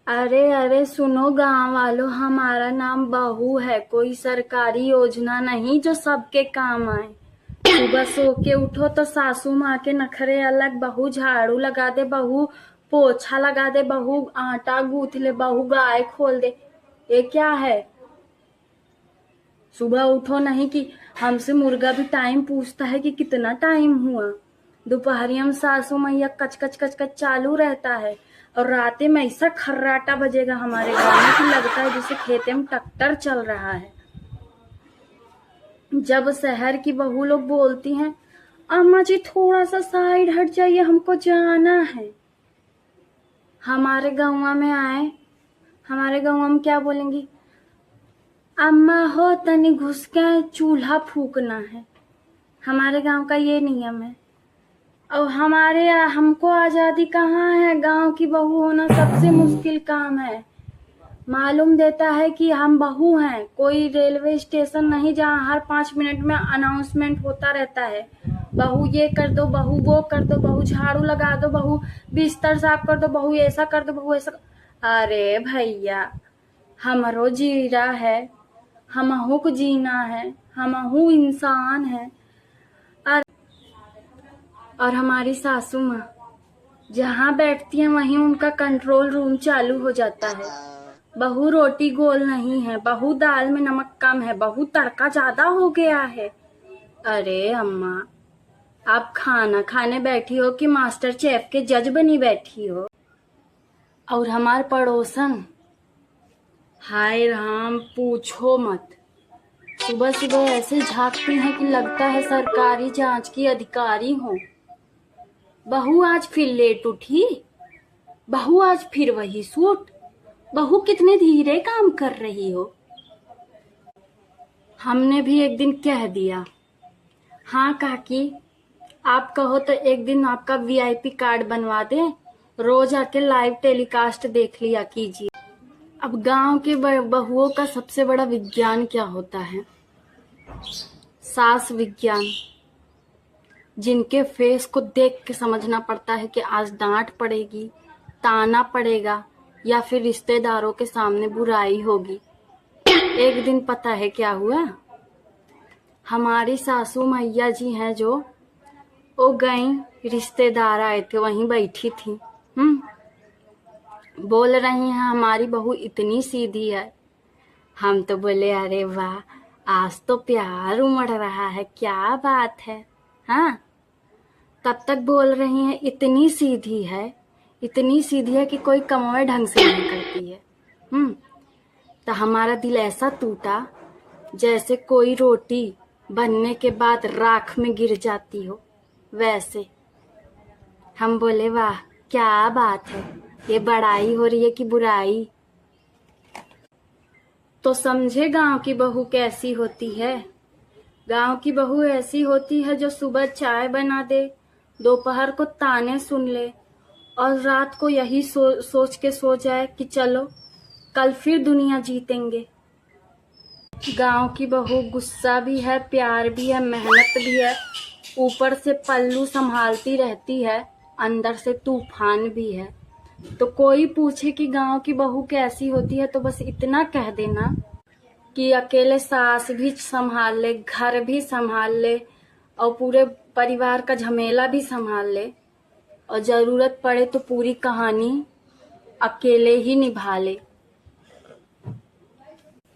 अरे अरे सुनो गांव वालों, हमारा नाम बहू है, कोई सरकारी योजना नहीं जो सबके काम आए। सुबह सो के उठो तो सासू माँ के नखरे अलग। बहू झाड़ू लगा दे, बहू पोछा लगा दे, बहू आटा गूंथ ले, बहू गाय खोल दे। ये क्या है? सुबह उठो नहीं कि हमसे मुर्गा भी टाइम पूछता है कि कितना टाइम हुआ। दोपहरिया में सासू मैया कच कच कच कच चालू रहता है, और राते में ऐसा खर्राटा बजेगा हमारे गाँव में कि लगता है जैसे खेते में ट्रैक्टर चल रहा है। जब शहर की बहू लोग बोलती हैं, अम्मा जी थोड़ा सा साइड हट जाइए, हमको जाना है। हमारे गाँव में आए, हमारे गाँव में क्या बोलेंगी? अम्मा हो तनी घुस के चूल्हा फूकना है। हमारे गांव का ये नियम है। और हमको आजादी कहाँ है? गांव की बहू होना सबसे मुश्किल काम है। मालूम देता है कि हम बहू हैं, कोई रेलवे स्टेशन नहीं जहाँ हर 5 मिनट में अनाउंसमेंट होता रहता है। बहू ये कर दो, बहू वो कर दो, बहू झाड़ू लगा दो, बहू बिस्तर साफ कर दो, बहू ऐसा कर दो, बहू ऐसा। अरे भैया, हमरो जीरा है, हमहू को जीना है, हमहू इंसान है। और हमारी सासू माँ जहाँ बैठती है वहीं उनका कंट्रोल रूम चालू हो जाता है। बहू रोटी गोल नहीं है, बहू दाल में नमक कम है, बहू तड़का ज्यादा हो गया है। अरे अम्मा, आप खाना खाने बैठी हो कि मास्टर शेफ के जज बनी बैठी हो? और हमार पड़ोसन, हाय राम पूछो मत। सुबह सुबह ऐसे झांकती हैं कि लगता है सरकारी जांच की अधिकारी हो। बहू आज फिर लेट उठी, बहू आज फिर वही सूट, बहू कितने धीरे काम कर रही हो। हमने भी एक दिन कह दिया, हाँ काकी, आप कहो तो एक दिन आपका वीआईपी कार्ड बनवा दें, रोज आके लाइव टेलीकास्ट देख लिया कीजिए। अब गांव के बहुओं का सबसे बड़ा विज्ञान क्या होता है? सास विज्ञान। जिनके फेस को देख के समझना पड़ता है कि आज डांट पड़ेगी, ताना पड़ेगा, या फिर रिश्तेदारों के सामने बुराई होगी। एक दिन पता है क्या हुआ? हमारी सासू मैया जी हैं जो, वो गई, रिश्तेदार आए थे, वहीं बैठी थी। बोल रही हैं हमारी बहू इतनी सीधी है। हम तो बोले अरे वाह, आज तो प्यार उमड़ रहा है, क्या बात है। हाँ, तब तक बोल रही हैं इतनी सीधी है, इतनी सीधी है कि कोई कमाए ढंग से नहीं करती है। तो हमारा दिल ऐसा टूटा जैसे कोई रोटी बनने के बाद राख में गिर जाती हो, वैसे। हम बोले वाह, क्या बात है, ये बड़ाई हो रही है कि बुराई? तो समझे गांव की बहू कैसी होती है। गांव की बहू ऐसी होती है जो सुबह चाय बना दे, दोपहर को ताने सुन ले, और रात को यही सोच के सो जाए कि चलो कल फिर दुनिया जीतेंगे। गांव की बहू गुस्सा भी है, प्यार भी है, मेहनत भी है, ऊपर से पल्लू संभालती रहती है, अंदर से तूफान भी है। तो कोई पूछे कि गांव की बहू कैसी होती है तो बस इतना कह देना कि अकेले सास भी संभाल ले, घर भी संभाल ले, और पूरे परिवार का झमेला भी संभाल ले, और जरूरत पड़े तो पूरी कहानी अकेले ही निभा ले।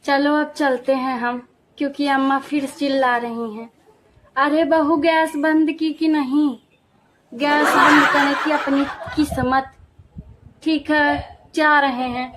चलो अब चलते हैं हम, क्योंकि अम्मा फिर चिल्ला रही हैं। अरे बहू, गैस बंद की कि नहीं? गैस बंद करने की अपनी किस्मत। ठीक है, जा रहे हैं।